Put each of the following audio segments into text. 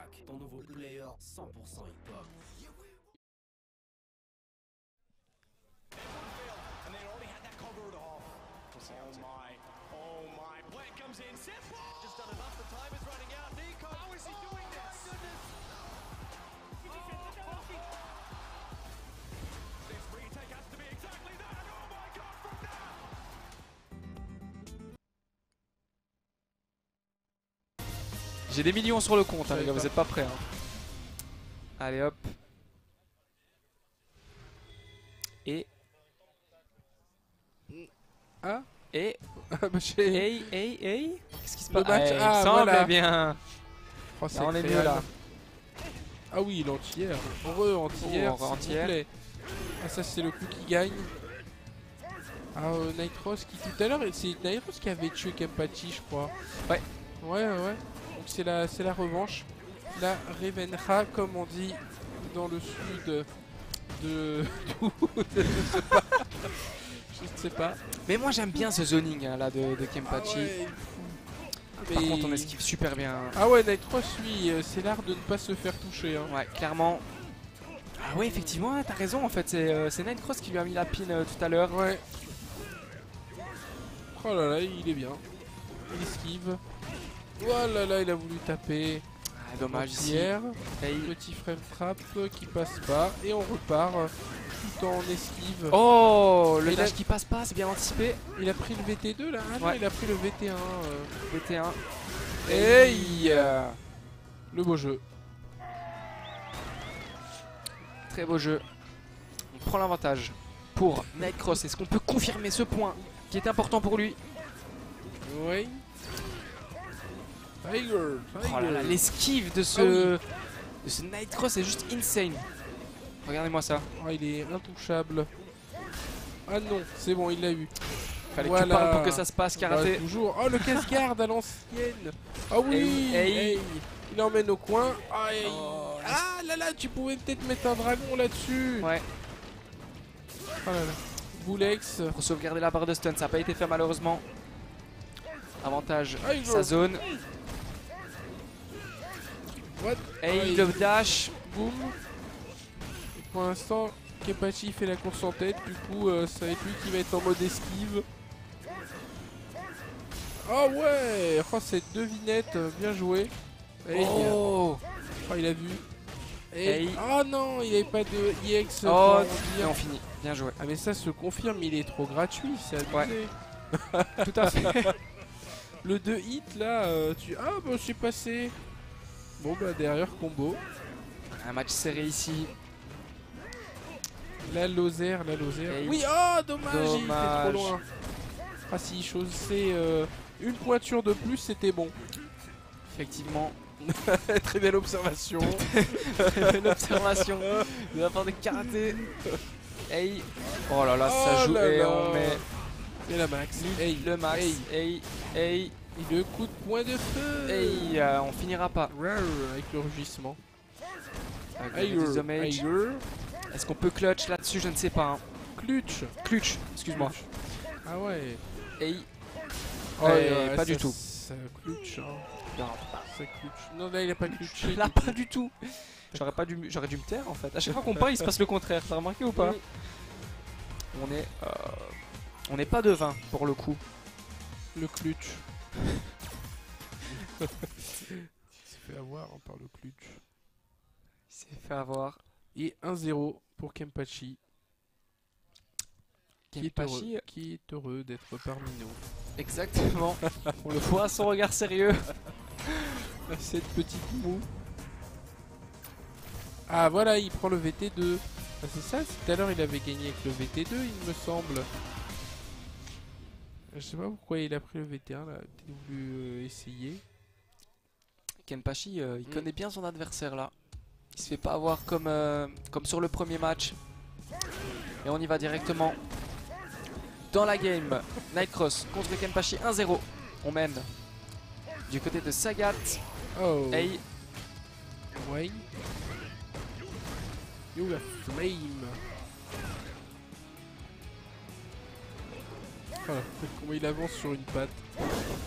Track, ton nouveau player 100% hip-hop. Oh my, Black comes in, simple! Just done enough, the time is running out, Nico! How is he doing this? Goodness! This retake has to be exactly that! Oh my god, from there! J'ai des millions sur le compte, hein, les gars, vous êtes pas prêts. Hein. Allez hop. Et. Ah. Et. Hey, hey. Qu'est-ce qui se Le passe? match, Il me ah, semble voilà. bien. Oh, Là, on est mieux là. Ah oui, l'entière. Heureux entière. Oh, entière. Ah, ça, c'est le coup qui gagne. Ah, Nitros qui tout à l'heure, c'est Nitros qui avait tué Kempachi, je crois. Ouais. Ouais. Donc c'est la revanche. La revancha, comme on dit dans le sud de. Je sais pas. Je sais pas. Mais moi j'aime bien ce zoning hein, là de Kempachi. Ah ouais. Par contre on esquive super bien. Ah ouais, Nitros, lui, c'est l'art de ne pas se faire toucher. Hein. Ouais, clairement. Ah ouais, effectivement, t'as raison en fait. C'est Nightcross qui lui a mis la pin tout à l'heure. Ouais. Oh là là, il est bien. Il esquive. Oh là là, il a voulu taper. Ah, dommage ici. Petit frame trap qui passe pas. Et on repart tout en esquive. Oh, le Et dash qui passe pas, c'est bien anticipé. Il a pris le VT2 là. Ah non, Ouais. il a pris le VT1. VT1. Hey, le beau jeu. Très beau jeu. On prend l'avantage pour Nightcross. Est-ce qu'on peut confirmer ce point qui est important pour lui? Oui. Tiger. Oh là là, l'esquive de ce, de ce Nightcross est juste insane. Regardez-moi ça. Oh, il est intouchable. Ah non, c'est bon, il l'a eu. Fallait que tu parles pour que ça se passe, karaté. Bah, toujours. Oh, le casse-garde à l'ancienne. Ah oui. Hey. Il emmène au coin. Ah, Oh. ah là là, tu pouvais peut-être mettre un dragon là-dessus. Ouais. Oh là là. Boulex. Pour sauvegarder la barre de stun, ça n'a pas été fait malheureusement. Avantage, Aïe, sa zone. What? Et le dash. Boum. Et pour l'instant, Kempachi fait la course en tête. Du coup, ça va être lui qui va être en mode esquive. Oh ouais. Oh, cette devinette, bien joué. Hey. Oh. Oh, il a vu. Hey. Oh non, il n'y avait pas de EX. Oh, et on finit. Bien joué. Ah mais ça se confirme, il est trop gratuit, c'est abusé. Tout à fait. Le 2 hit là, tu... Ah bah je suis passé. Bon bah derrière combo. Un match serré ici. La Lozère. Hey. Oui, oh dommage, il était Dommage. trop loin. Ah si, chaussait une pointure de plus, c'était bon. Effectivement. Très belle observation. Une observation de la part de karaté. Hey. Oh là là, ça Oh joue. là Et là. on met Et la max. Hey, le max. Hey. Hey. Et le coup de poing de feu. Hey. On finira pas. Rar, avec le rugissement. Avec Hey, le damage. Est-ce qu'on peut clutch là-dessus? Je ne sais pas. Hein. Clutch, excuse-moi. Ah ouais. Hey. Oh, ouais, pas ça, du tout. Ça clutch. Hein. Non. Ça clutch. Non, là il a pas clutché. Là, pas du tout. J'aurais dû me taire en fait. À chaque fois qu'on part, il se passe le contraire. T'as remarqué ou pas? On n'est pas de 20 pour le coup. Le clutch. Il s'est fait avoir hein, par le clutch. Il s'est fait avoir. Et 1-0 pour Kempachi. Kempachi. Qui est heureux d'être parmi nous. Exactement. On le voit à son regard sérieux. Cette petite moue. Ah voilà, il prend le VT2. Ah, c'est ça, tout à l'heure il avait gagné avec le VT2 il me semble. Je sais pas pourquoi il a pris le VT1 là, il a voulu essayer. Kempachi, il connaît bien son adversaire là. Il se fait pas avoir comme sur le premier match. Et on y va directement dans la game. Nightcross contre Kempachi 1-0. On mène du côté de Sagat. Oh. Hey. Ouais. You got flame. Voilà, comment il avance sur une patte.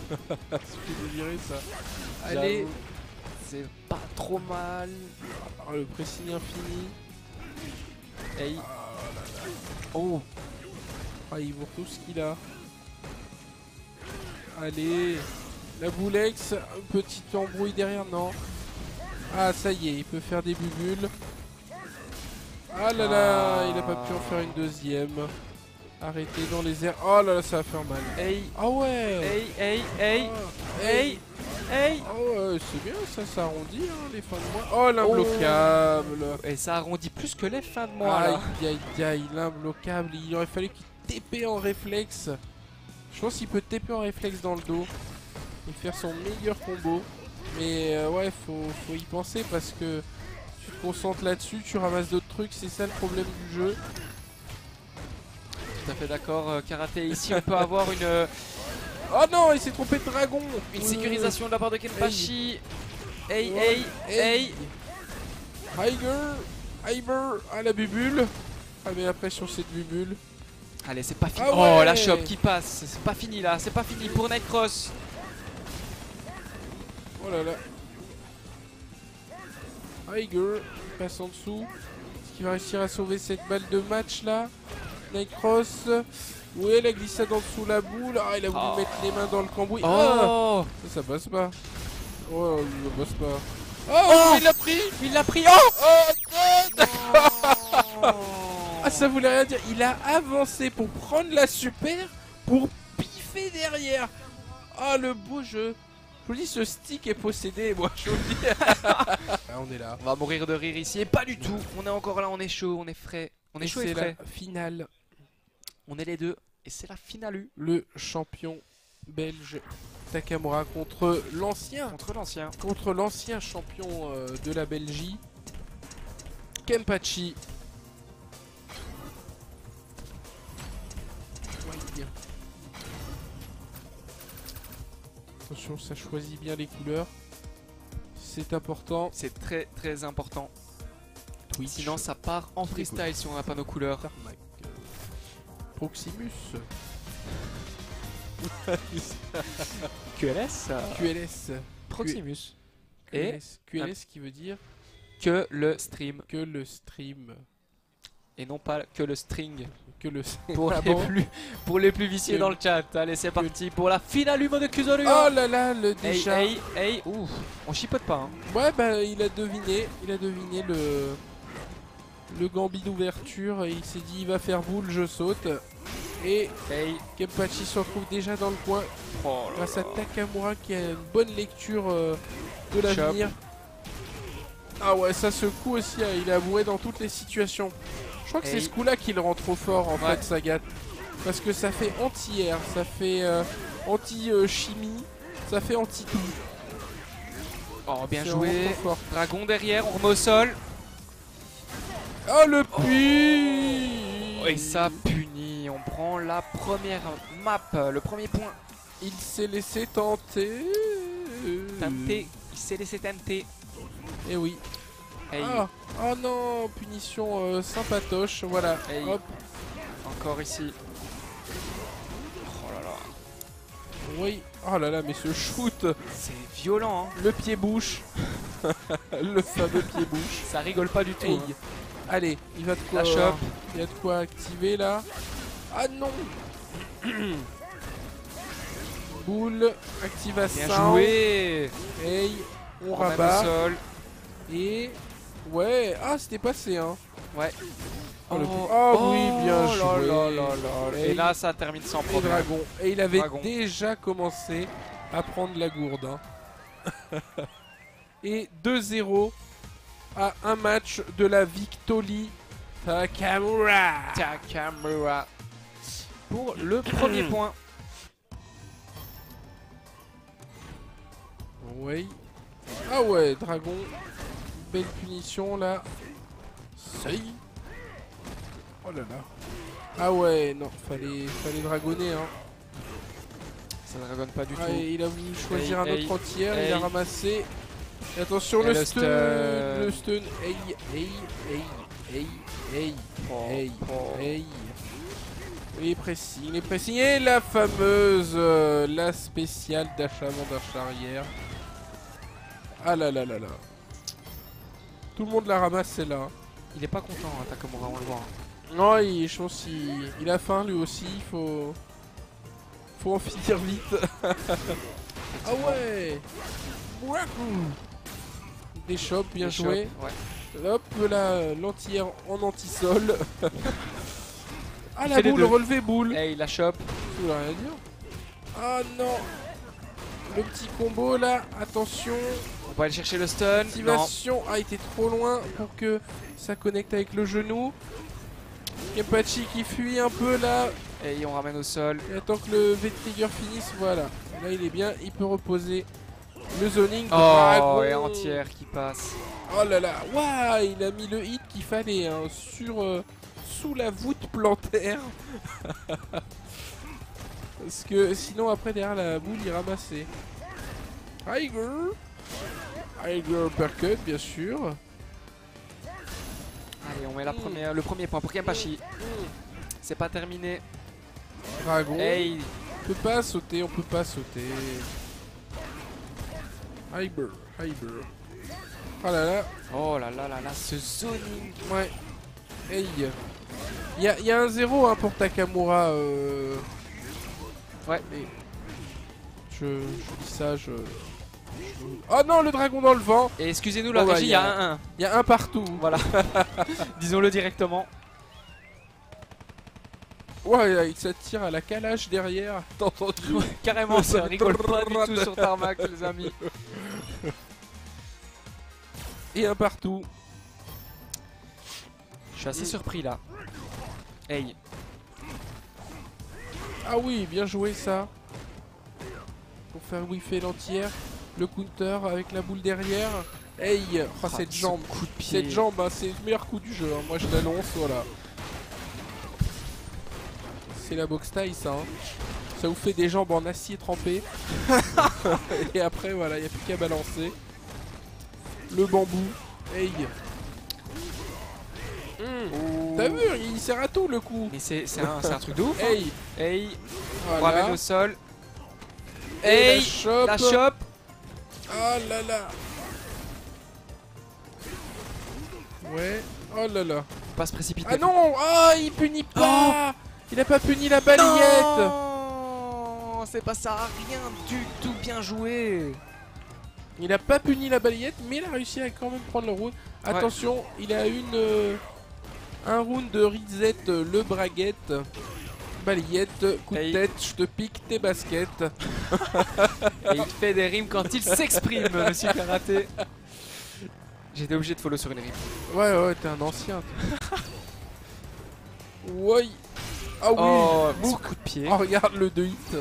C'est délirer ça. Allez, c'est pas trop mal. Ah, le pressing infini. Hey. Oh. Ah, il vaut tout ce qu'il a. Allez. La boulex. Petite embrouille derrière, non. Ah, ça y est, il peut faire des bubules. Ah là là, il a pas pu en faire une deuxième. Arrêtez dans les airs. Oh là là, ça va faire mal. Hey. Ah ouais. Hey. Ah, Hey. Hey. Ah ouais, c'est bien, ça arrondit hein, les fins de mois. Oh, l'imbloquable. Et ça arrondit plus que les fins de mois là. Aïe, l'imbloquable. Il aurait fallu qu'il TP en réflexe. Je pense qu'il peut TP en réflexe dans le dos et faire son meilleur combo. Mais ouais, faut y penser parce que tu te concentres là-dessus, tu ramasses d'autres trucs, c'est ça le problème du jeu. Tout à fait d'accord, Karaté. Ici, on peut avoir une Oh non, il s'est trompé de dragon. sécurisation de la part de Kenpachi. Hey. Hyber, ah la bubule. Ah mais la pression c'est de bubule. Allez, c'est pas fini. Ah ouais. Oh, la chope qui passe. C'est pas fini là, c'est pas fini pour Nightcross. Oh là là. Hyger passe en dessous. Est-ce qu'il va réussir à sauver cette balle de match là? Nightcross. Ouais, la glissade en dessous la boule. Ah, il a voulu mettre les mains dans le cambouis. Oh. Ah, ça passe pas. Oh, ça passe pas. Oh, il l'a pris. Il l'a pris. Oh. Ah, ça voulait rien dire. Il a avancé pour prendre la super pour piffer derrière. Ah, le beau jeu. Je vous dis, ce stick est possédé, moi, je vous le dis. Ah, on est là. On va mourir de rire ici. Et pas du tout. On est encore là, on est chaud, on est frais. On est chaud et frais. C'est la finale. On est les deux. Et c'est la finale U. Le champion belge Takamura contre l'ancien. Contre l'ancien champion de la Belgique. Kenpachi. Attention, ça choisit bien les couleurs. C'est important. C'est très très important. Twitch. Sinon ça part en freestyle si on n'a pas nos couleurs. Tarmac. Proximus. QLS. Proximus. QLS qui veut dire que le stream. Que le stream. Et non pas que le string. Que le pour les plus viciés dans le chat. Allez, c'est parti pour la finale humaine de Kuzoryu. Oh là là, le déjà. Hey. Ouh, on chipote pas. Hein. Ouais, bah il a deviné le gambi d'ouverture. Il s'est dit il va faire boule, je saute. Et Kenpachi se retrouve déjà dans le coin. Grâce à Takamura qui a une bonne lecture de l'avenir. Ah ouais, ça ce coup aussi, il a avoué dans toutes les situations. Je crois que c'est ce coup-là qui le rend trop fort en fait, Sagat. Parce que ça fait anti-air, ça fait anti-chimie, ça fait anti-tout. Oh, bien joué. Dragon derrière, on remet au sol. Oh, le puits. Et ça punit. On prend la première map, le premier point. Il s'est laissé tenter. Il s'est laissé tenter. Et oui. Hey. Oh non, punition sympatoche, voilà. Hey. Hop. Encore ici. Oh là là. Oui. Oh là là, mais ce shoot. C'est violent, hein. Le pied-bouche. Le fameux pied-bouche. Ça rigole pas du tout. Hey. Hein. Allez, il va de quoi. La chope. Il y a de quoi activer là. Ah non. Boule, activation. Bien joué. Hey, on rabat. Au sol. Et ouais, ah c'était passé hein. Ouais. Oui, bien joué. Et là ça termine sans problème. Dragon. Et il avait déjà commencé à prendre la gourde. Hein. Et 2-0 à un match de la Victory Takamura. Pour le premier point. Oui. Ah ouais, Dragon. Belle punition là. Ça y est. Oh là là. Ah ouais, non, fallait dragonner hein. Ça ne dragonne pas du tout. Il a voulu choisir un autre entière, il a ramassé. Et attention, le stun. Le stun. Il est pressing. Et la fameuse, la spéciale dash avant, dash arrière. Ah là là là là. Tout le monde la ramasse celle-là. Il est pas content, hein, Takamura, on le voit. Non, je pense qu'il a faim lui aussi. Faut en finir vite. Ah ouais. Des chops, bien Les joué. chops, ouais. Hop là, l'anti-air en anti-sol. Ah la fait les boule, deux. relevé boule. Hey, la chope. Je voulais rien dire. Ah non. Le petit combo là, attention. On va aller chercher le stun. Non. Activation. Ah, il était trop loin pour que ça connecte avec le genou. Kempachi qui fuit un peu là. Et on ramène au sol. Il attend que le V-Trigger finisse. Voilà. Là, il est bien. Il peut reposer. Le zoning. de Oh, dragon. et entière qui passe. Oh là là. Waouh, il a mis le hit qu'il fallait hein, sous la voûte plantaire. Parce que sinon, après, derrière la boule, il ramassait. Tiger. Tiger Uppercut, bien sûr. Allez, on met la première, le premier point pour Kempachi. C'est pas terminé. Dragon. Hey, On peut pas sauter, on peut pas sauter. Hyber, Hyber. Oh là là. oh là là là là, ce zoning. Ouais. Hey. Il y a un 0 hein, pour Takamura. Ouais. Mais je dis ça, Oh non, le dragon dans le vent. Et excusez-nous la Oh bah, régie, il y a un 1. Il y a un partout. Voilà. Disons-le directement. Ouais, il s'attire à la calage derrière. T'as entendu? Carrément, ça rigole pas du tout sur Tarmac, les amis. Et un partout. Je suis assez surpris là. Hey. Ah oui, bien joué ça. Pour faire whiffer l'entière. Le counter avec la boule derrière. Hey, oh, cette ce jambe. coup de pied. Cette jambe, hein, c'est le meilleur coup du jeu. Hein. Moi je l'annonce, voilà. C'est la boxe taille ça. Hein. Ça vous fait des jambes en acier trempé. Et après, voilà, il n'y a plus qu'à balancer. Le bambou. Hey. T'as vu, il sert à tout le coup. Mais c'est un truc de ouf. Hein. Hey. Hey. On Voilà. ramène au sol. Et Hey. la chope. La chope. Oh là là. Ouais. Oh là là. Faut pas se précipiter. Ah non. Ah, il punit pas. Il a pas puni la balayette. Non, c'est pas ça, rien du tout, bien joué. Il a pas puni la balayette, mais il a réussi à quand même prendre le round. Attention, il a un round de reset, le braguette. Balayette, coup de Et tête, je te pique tes baskets. Et il fait des rimes quand il s'exprime, monsieur Karaté. J'étais obligé de follow sur une rime. Ouais, t'es un ancien. Ouais. Ah oui, Oh, Mouk. coup de pied. Oh, regarde le 2 hit.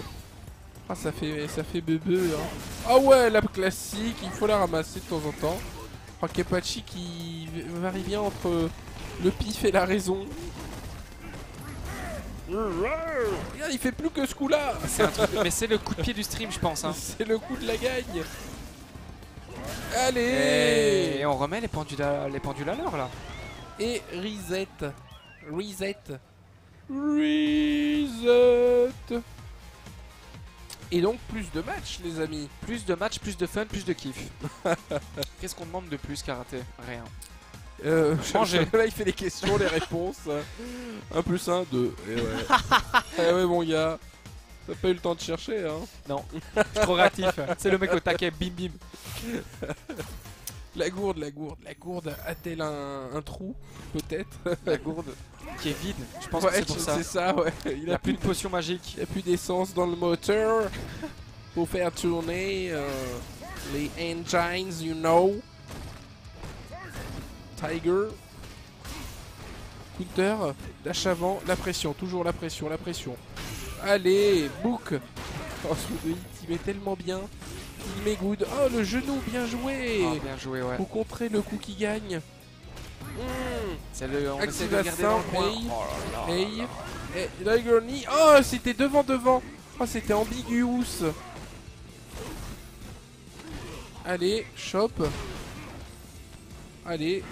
Ah, ça fait bébé. Hein. Ah ouais, la classique, il faut la ramasser de temps en temps. Oh, Kempachi qui varie bien entre le pif et la raison. Regarde, il fait plus que ce coup-là. C'est un truc, mais c'est le coup de pied du stream, je pense. Hein. C'est le coup de la gagne. Allez. Et on remet les pendules à l'heure là. Et reset. Et donc plus de matchs les amis. Plus de matchs, plus de fun, plus de kiff. Qu'est-ce qu'on demande de plus, Karaté? Rien. Manger. Là il fait les questions, les réponses. 1 plus 1, 2. Et ouais. Eh ouais mon gars. T'as pas eu le temps de chercher hein. Non, je suis trop réactif. C'est le mec au taquet, bim bim. La gourde a-t-elle un trou? Peut-être. La gourde qui est vide, je pense que c'est pour ça. C'est ça, ouais. Il n'y a plus de potion magique. Il n'y a plus d'essence dans le moteur pour faire tourner les engines, you know. Tiger. Counter, dash avant, la pression, toujours la pression. Allez, Book. Oh, il met tellement bien. Il met good. Oh, le genou, bien joué. Oh, bien joué, ouais. Pour contrer le coup qui gagne. C'est le. On essaie de garder dans le coin. Hey. Oh là là Hey. là. Et Tiger knee. Oh, c'était devant. Oh, c'était ambiguous. Allez, chop. Allez.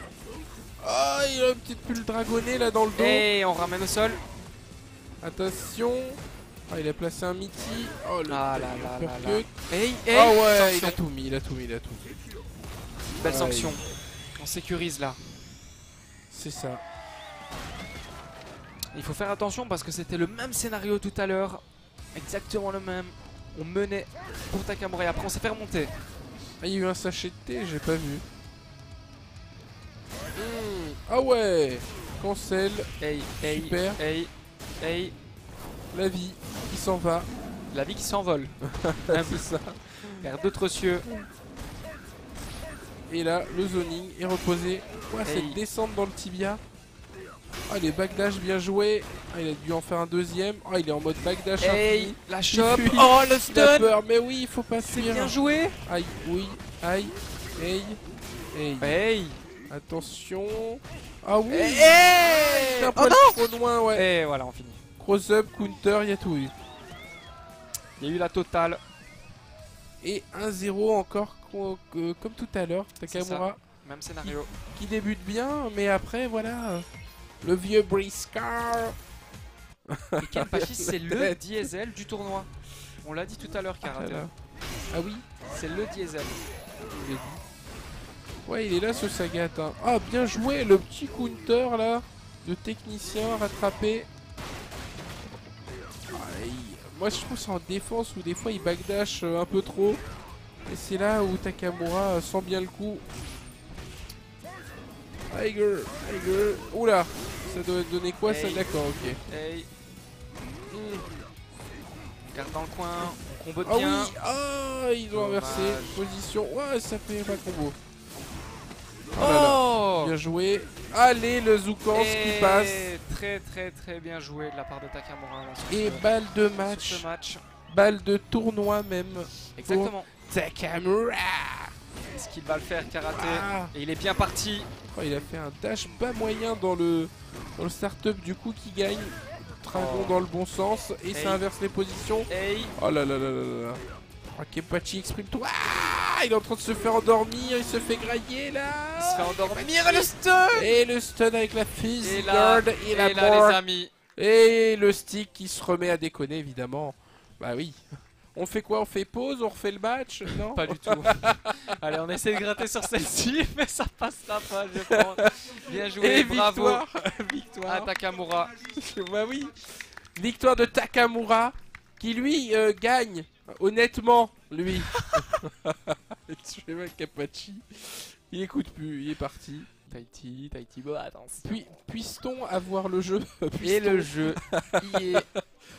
Oh, il a un petit pull dragonné là dans le dos. Et on ramène au sol. Attention. Ah, il a placé un Mitty. Oh, le Ah là là là là. uppercut. Hey, Ah ouais, attention. il a tout mis. Belle sanction. On sécurise là. C'est ça. Il faut faire attention parce que c'était le même scénario tout à l'heure. Exactement le même. On menait pour Takamura et après on s'est fait remonter. Ah, il y a eu un sachet de thé, j'ai pas vu. Ah ouais. Cancel. Hey, hey, Super. hey, hey. La vie qui s'en va. La vie qui s'envole. C'est ça. Vers d'autres cieux. Et là, le zoning est reposé. Ouais, Hey. cette descente dans le tibia. Ah, les backdash bien joués. Ah, il a dû en faire un deuxième. Ah, il est en mode backdash Hey, infini. la chope. fuit. Oh, le Il a stun. peur, mais oui, il faut pas C'est fuir. bien joué. Aïe, oui, aïe, hey, hey. Hey. Attention. Ah oui. Hey. Un Oh poil non. trop loin, ouais. Et voilà, on finit. Cross-up, counter, il y a tout eu. Il y a eu la totale. Et 1-0 encore comme tout à l'heure. Takamura Même scénario. qui débute bien, mais après, voilà. Le vieux Briscar. Et Kenpachi, c'est le diesel du tournoi. On l'a dit tout à l'heure, Karate. Ah oui, C'est le diesel. je l'ai dit. Ouais, il est là ce Sagat. Hein. Ah, bien joué, le petit counter là. De technicien rattrapé. Aïe. Moi, je trouve ça en défense où des fois il backdash un peu trop. Et c'est là où Takamura sent bien le coup. Tiger, Tiger. Oula, ça doit donner quoi ça? Hey. D'accord, ok. Hey. Garde dans le coin. On combo Ah bien. oui, ah, ils ont inversé. Dommage. Position, ouais, ça fait pas combo. Oh là là. Oh. Bien joué. Allez, le Zoukans qui passe. Très très très bien joué de la part de Takamura. Là, sur Et ce- balle de sur match. ce match. Balle de tournoi même. Exactement. Takamura. Est-ce qu'il va le faire, Karaté? Ah. Et il est bien parti. Oh, il a fait un dash pas moyen dans le start-up du coup qui gagne. Dragon Oh. dans le bon sens et Hey. ça inverse les positions. Hey. Oh là là là là là là. Ah, Kenpachi exprime tout. Ah, il est en train de se faire endormir, il se fait grailler là. Il se fait endormir et le stun. Et le stun avec la fuse Et là, guard et la et là board. les amis. Et le stick qui se remet à déconner évidemment. Bah oui. On fait quoi? On fait pause? On refait le match? Non? Pas du tout. Allez, on essaie de gratter sur celle-ci, mais ça passera pas, je pense. Bien joué, Et bravo victoire. à Victoire. Takamura. Bah oui. Victoire de Takamura qui lui gagne. Honnêtement, lui. Je fais mal Kenpachi. Il écoute plus, il est parti. Tahiti, bon, attention. Puisse-t-on avoir le jeu? Et Puisse-t-on- le jeu, il est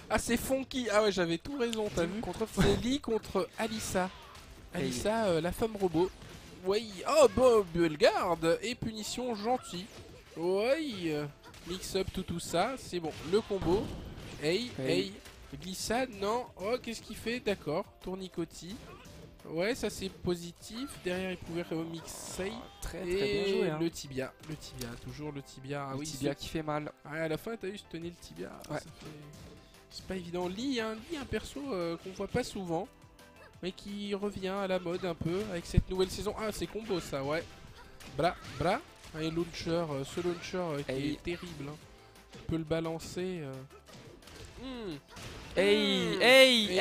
Ah, c'est Fonky. Ah ouais, j'avais tout raison, t'as vu? contre C'est Lee contre Alissa. Alissa, la femme robot. Oui. Oh, bon, Bellegarde. Et punition gentil. Oui. Mix-up, tout ça. C'est bon. Le combo. Hey, Hey. hey. Glissade, non. Oh, qu'est-ce qu'il fait? D'accord. Tournicotis. Ouais, ça c'est positif. Derrière, il pouvait remixer. très Et bien joué. Hein. le tibia. Le tibia. Toujours le tibia. Ah Le oui, tibia qui fait mal. Ah, à la fin, t'as vu, je tenais le tibia. Ouais. Ça fait... C'est pas évident. Lee, un perso qu'on voit pas souvent, mais qui revient à la mode un peu avec cette nouvelle saison. Ah, c'est combo ça, ouais. Bra. Et launcher, ce launcher qui Hey. est terrible. Hein. On peut le balancer. Hey, Hmm. hey, hey.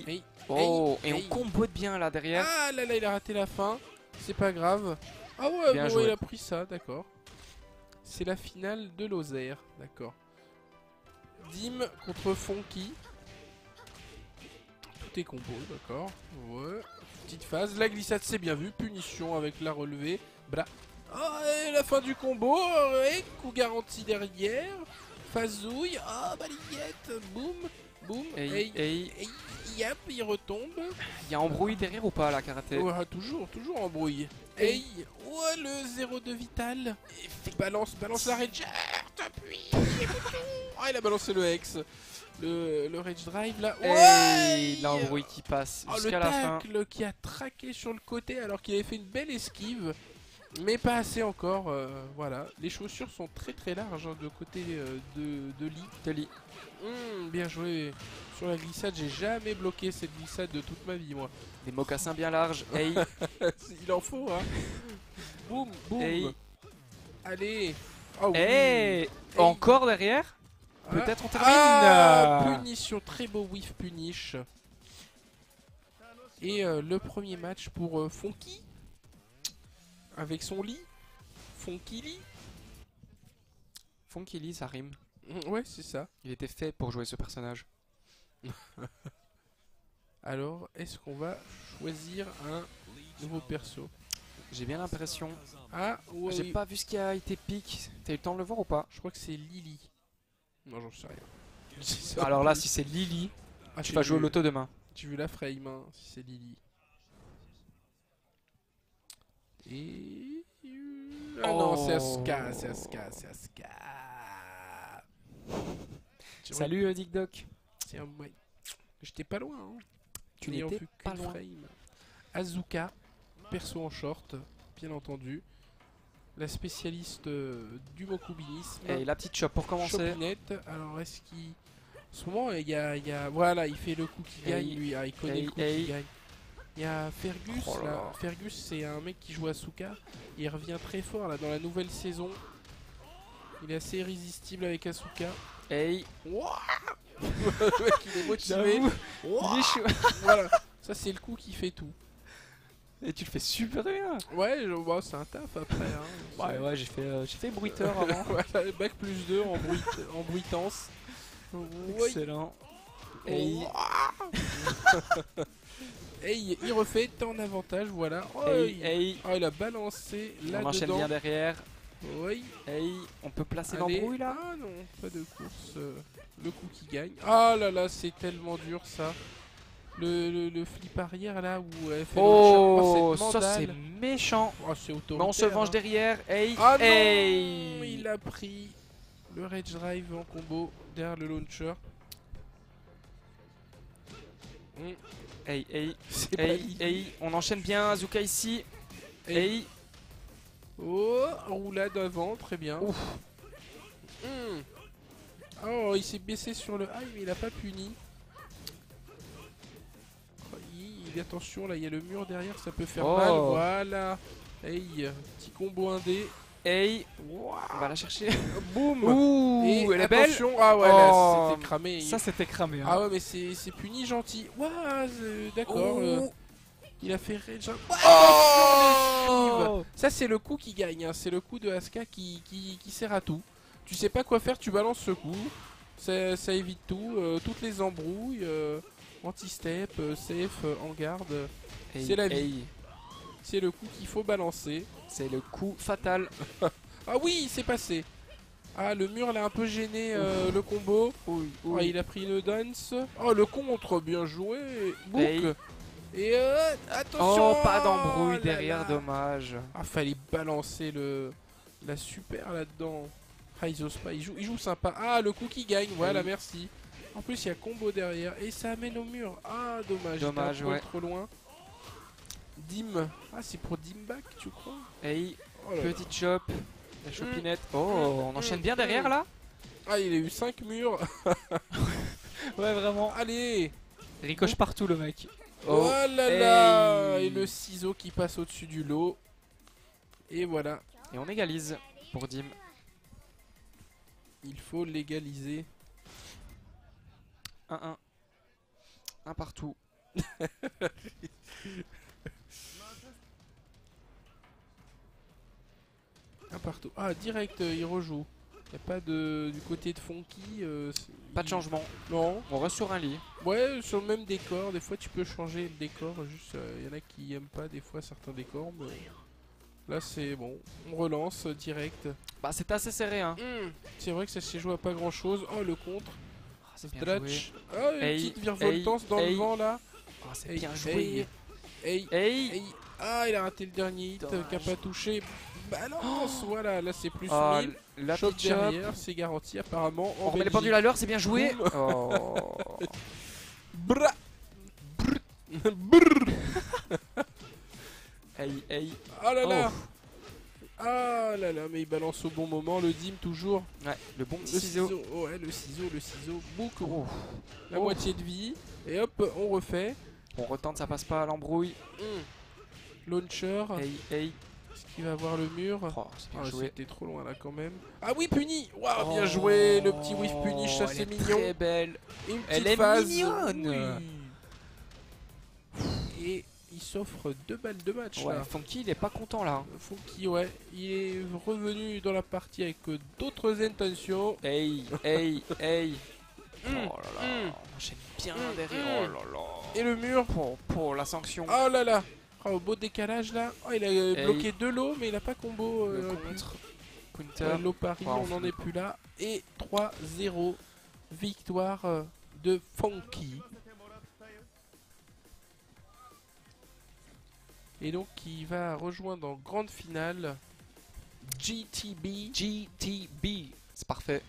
Hey. Oh, Hey, et hey. on combo bien là derrière. Ah là là, il a raté la fin. C'est pas grave. Ah ouais, Bien bon, joué. il a pris ça, d'accord. C'est la finale de Lozère, d'accord. Dim contre Fonky. Tout est combo, d'accord. Ouais. Petite phase. La glissade, c'est bien vu. Punition avec la relevée. Bra. Ah, et la fin du combo. Et coup garanti derrière. Fazouille. Ah, balayette. Boum. Boum. Hey, hey. Hey, yap, il retombe. Il y a embrouille derrière ou pas là, Karaté? Ouais, toujours embrouille. Hey, ouais, le 0 de vital. Et balance la rage. T'appuies. Ah, il a balancé le Hex. Le rage drive là. Hey, l'embrouille qui passe Oh, le jusqu'à la fin. tacle qui a traqué sur le côté alors qu'il avait fait une belle esquive. Mais pas assez encore. Voilà. Les chaussures sont très très larges hein, de côté de Lee. De lit. Bien joué. Sur la glissade, j'ai jamais bloqué cette glissade de toute ma vie, moi. Des mocassins bien larges. Hey, Il en faut, hein. Boum, boum. hey, Allez. Oh, oui. hey. Hey. Encore derrière? Ah. Peut-être on termine. Ah, punition, très beau whiff punish. Et le premier match pour Fonky. avec son lit. Funky Lee. Funky Lee, ça rime. Ouais, c'est ça. Il était fait pour jouer ce personnage. Alors, est-ce qu'on va choisir un nouveau perso? J'ai bien l'impression. Ah, ouais, J'ai oui. pas vu ce qui a été pique. T'as eu le temps de le voir ou pas? Je crois que c'est Lily. Non, j'en sais rien. Alors là, si c'est Lily, Ah, tu j'ai vas jouer au vu- loto demain. J'ai vu la frame, hein, si c'est Lily. Et... Ah non, c'est Asuka, c'est Asuka, c'est Asuka. Salut Dick Doc. Tiens, ouais. J'étais pas loin, hein. Tu N'ayant n'étais vu pas qu'une loin. frame. Azuka, perso en short, bien entendu. La spécialiste du mokubinisme. Et la petite shop pour commencer. Chopinette. Alors, est-ce qu'il... En ce moment, il y a... Voilà, il fait le coup qui gagne, Hey. lui. Ah, il connaît Hey, le coup hey. qui gagne. Il y a Fergus, Oh là là. là. Fergus, c'est un mec qui joue à Asuka. Il revient très fort, là, dans la nouvelle saison. Il est assez irrésistible avec Asuka. Hey. Wouah. Le mec, il est motivé. J'avoue, Wouah. il est chaud. Voilà, ça c'est le coup qui fait tout. Et tu le fais super bien. Ouais, bah, c'est un taf après. Hein. Ouais, ouais, j'ai fait bruiteur avant. Voilà, bac plus 2 en bruitance. Ouais. Excellent. Hey. Hey, il refait tant d'avantages, voilà. Oh, Hey, hey. oh, il a balancé là On enchaîne dedans. bien derrière. Oui. Hey. On peut placer Allez. l'embrouille là. Ah non, pas de course. Le coup qui gagne. Ah là là, c'est tellement dur ça. Le flip arrière là où elle fait Oh, le cette ça c'est mandale. méchant. Oh, c'est Mais autoritaire. on se venge hein. derrière. Hey. Ah non, Hey. il a pris le Rage Drive en combo derrière le launcher. Hey, hey. C'est pas Hey, Lily. hey. On enchaîne bien. Azuka ici. Hey. Oh, roulade avant, très bien. Ouf. Oh, il s'est baissé sur le high, mais il a pas puni. Oh, attention, là, il y a le mur derrière, ça peut faire Oh. mal. Voilà. Hey, petit combo indé. Hey. Wow. On va la chercher. Boum. Ouh, Et elle est belle. attention. Ah ouais, Oh. là, c'était cramé. Ça c'était cramé. Hein. Ah ouais, mais c'est puni gentil. Ouah, d'accord. Oh. Il a fait Rage. Oh. Ça, c'est le coup qui gagne. Hein. C'est le coup de Asuka qui sert à tout. Tu sais pas quoi faire, tu balances ce coup. Ça évite tout. Toutes les embrouilles. Anti-step, safe, en garde. Hey, C'est la vie. hey. C'est le coup qu'il faut balancer. C'est le coup fatal. Ah oui, c'est passé. Ah, le mur l'a un peu gêné le combo. Oui, Ah, il a pris une dance. Oh, le contre, bien joué. Book. Hey. Et attention. Oh, pas d'embrouille là derrière, là. dommage. Ah, fallait balancer la super là-dedans. Ah, Isospa, il joue sympa. Ah, le coup qui gagne, voilà, Oui. merci. En plus, il y a combo derrière et ça amène au mur. Ah, dommage, Dommage, j'étais un peu ouais. trop loin. Dim. Ah, c'est pour Dimback, tu crois? Hey, Oh là là. petite chop. La chopinette. Oh, on enchaîne bien derrière là. Ah, il a eu 5 murs. Ouais, vraiment. Allez. Ricoche partout le mec. Oh là là. hey. Et le ciseau qui passe au-dessus du lot. Et voilà. Et on égalise pour Dim. Il faut légaliser. 1-1. Un partout. Un partout. Ah, direct, il rejoue. Il n'y a pas du côté de Funky. Pas de changement. Non. On reste sur un lit. Ouais, sur le même décor. Des fois, tu peux changer le décor. Juste, il y en a qui aiment pas des fois certains décors. Mais là, c'est bon. On relance direct. Bah, c'est assez serré, hein. C'est vrai que ça s'est joué à pas grand chose. Oh, le contre. Ah, c'est bien joué. Stretch. Oh, une Hey, petite virevoltance dans hey. le vent là. Ah, c'est Hey, bien hey, joué. hey, Hey. hey. Ah, il a raté le dernier hit Dommage. qui a pas touché. Balance, voilà, là c'est plus Oh, 1000. la Choc petite chop. derrière, c'est garanti apparemment. On remet les pendules à l'heure, c'est bien joué. Boum. Oh. Bra. Brr. Hey, hey. Oh là là. Oh. Ah là là, mais il balance au bon moment. Le dim toujours. Ouais, le bon Le petit ciseau. Ouais, le ciseau. Bouc. Oh. La Oh. moitié de vie. Et hop, on refait. On retente, ça passe pas à l'embrouille. Launcher. Hey, hey. Est-ce qu'il va avoir le mur? Oh, c'est bien Ah, joué. c'était trop loin là quand même. Ah oui, puni. Waouh, bien Oh, joué. Le petit whiff punish, ça elle c'est est mignon. Très belle. Et une Elle petite est phase. mignonne. Oui. il s'offre 2 balles de match Ouais, là. Funky, il est pas content là. Funky, ouais, il est revenu dans la partie avec d'autres intentions. Hey, hey, hey. Oh là là, j'aime bien derrière. Oh là là. Et le mur. Pour la sanction. Oh là là. Oh, beau décalage là. Oh, il a bloqué 2 lots, mais il a pas combo. Le contre. Counter. Lot Paris, Ouais, on n'en est plus là. Et 3-0. Victoire de Funky. Et donc il va rejoindre en grande finale GTB C'est parfait.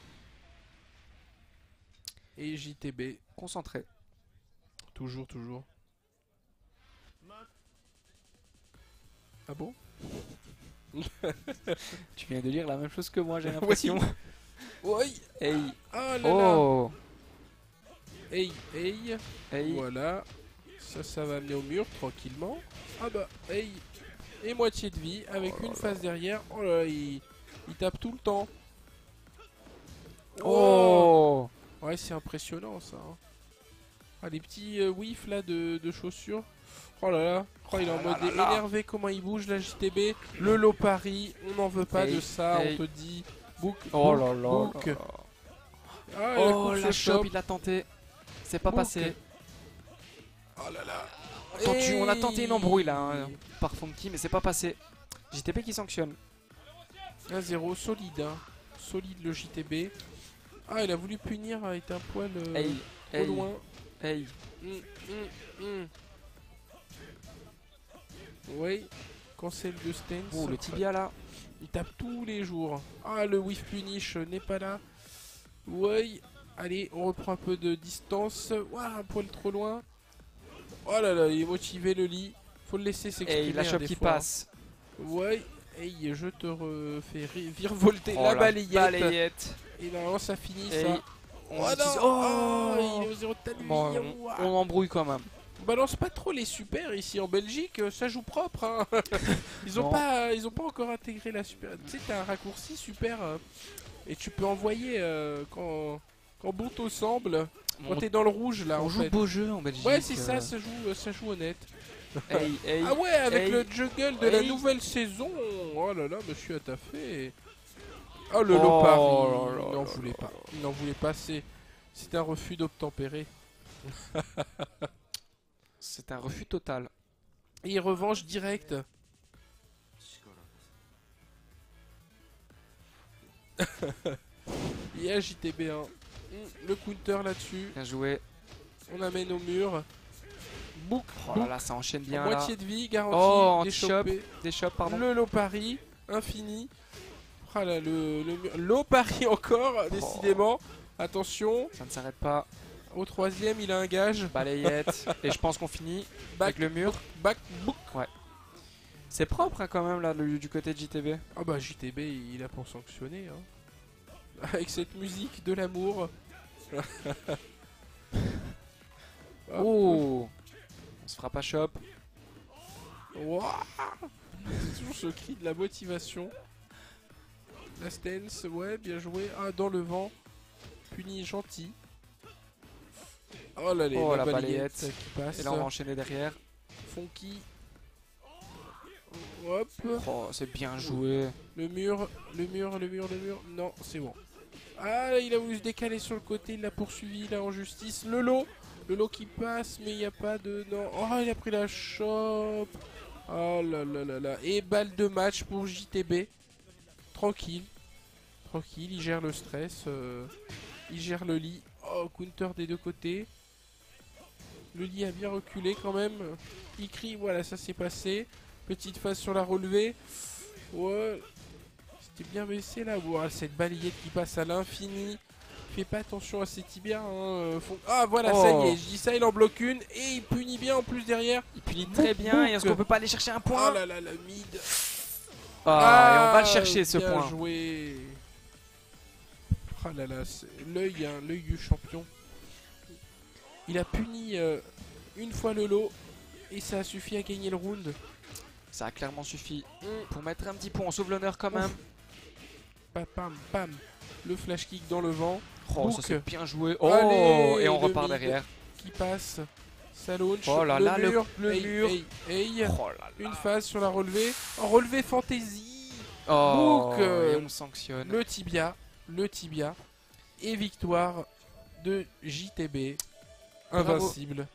et JTB. Concentré. Toujours. Ah bon? Tu viens de lire la même chose que moi, j'ai l'impression. Oui. Hey. Oh là là. Oh. Hey. Hey. Voilà. Ça va amener au mur tranquillement. Ah bah, hey. Et moitié de vie avec une phase derrière. Oh là là, il tape tout le temps. Oh. Ouais, c'est impressionnant ça. Hein. Ah, les petits whiffs là de chaussures. Oh là là. Oh, il est en mode énervé, comment il bouge la JTB. Le lot Paris, on n'en veut pas de ça. On te dit book. Oh là là. Book. Ah, Oh la chope, il a tenté. C'est pas passé. Oh là là. On a tenté une embrouille là hein, par Funky, mais c'est pas passé. JTB qui sanctionne. 1-0, solide. Hein. Solide le JTB. Ah, il a voulu punir avec un poil trop loin. Hey. Oui. Cancel de stance. Oh, le tibia là. Il tape tous les jours. Ah, le whiff punish n'est pas là. Oui. Allez, on reprend un peu de distance. Ouah, un poil trop loin. Oh là là, il est motivé le lit. Faut le laisser s'exprimer. Et la chope qui passe. Ouais. Hey, je te refais virevolter Oh, la balayette. Et Et normalement ça finit Et ça. on Oh utilise- non. Il est au 0 de ta Bon, nuit. on embrouille quand même. On balance pas trop les super ici en Belgique, ça joue propre. Hein. Ils ont Non. pas encore intégré la super. Tu sais, t'as un raccourci super et tu peux envoyer quand bon te semble. Quand t'es dans le rouge là. On en joue fait. beau jeu en Belgique. Ouais, c'est ça joue honnête. Hey, hey, Ah ouais, avec hey. le juggle de la Hey. nouvelle saison. Oh là là, monsieur a taffé. Oh le Oh lot Paris. là là Il n'en là voulait là pas. Il n'en voulait pas. C'est un refus d'obtempérer. C'est un refus total. Et revanche directe. Il y a JTB1. Le counter là-dessus. Bien joué. On amène au mur. Book. Oh là là, ça enchaîne bien là. Moitié de vie, garantie. Oh, déchopé. anti-shop. Des shops, pardon. Le lot Paris. Infini. Ah là, le mur. Lot Paris encore, décidément. Attention. Ça ne s'arrête pas. Au troisième, il a un gage. Balayette. Et je pense qu'on finit avec le mur. Back, book. C'est propre hein, quand même là du côté de JTB. Ah bah JTB, il a pour sanctionner. Hein. Avec cette musique de l'amour. Oh. On se fera pas shop. Wouah. C'est toujours ce cri de la motivation. La stance, ouais, bien joué. Ah, dans le vent. Puni gentil. Oh là, La balayette. qui passe. Et là on va enchaîner derrière. Funky. Hop. Oh, c'est bien joué. Le mur. Non, c'est bon. Ah, il a voulu se décaler sur le côté. Il l'a poursuivi là en justice. Le lot qui passe, mais il n'y a pas de... Non. Oh, il a pris la chope. Oh là là là là. Et balle de match pour JTB. Tranquille. Il gère le stress. Il gère le lit. Oh, counter des deux côtés. Le lit a bien reculé quand même. Il crie, voilà, ça s'est passé. Petite phase sur la relevée. Ouais. C'était bien baissé là. Wow, cette balayette qui passe à l'infini. Fais pas attention à ses tibias. Hein. Ah voilà, ça y est. Je dis ça, il en bloque une. Et il punit bien en plus derrière. Il punit très bien. Et est-ce qu'on peut pas aller chercher un point? Oh là là, la mid. Et on va le chercher ce bien point. Joué. Oh là là, l'œil hein, l'œil du champion. Il a puni une fois le lot. Et ça a suffi à gagner le round. Ça a clairement suffi pour mettre un petit point. On sauve l'honneur quand même. Pam, pam, pam. Le flash kick dans le vent. Oh, Book. ça c'est bien joué. Oh, Allez, et on le repart mid derrière. qui passe. Ça launch. Oh là là, le Hey, mur. hey, hey. Oh là là. Une phase sur la relevée. En relevée fantasy. Oh, Donc, et on sanctionne. Le tibia. Et victoire de JTB. Bravo. Invincible.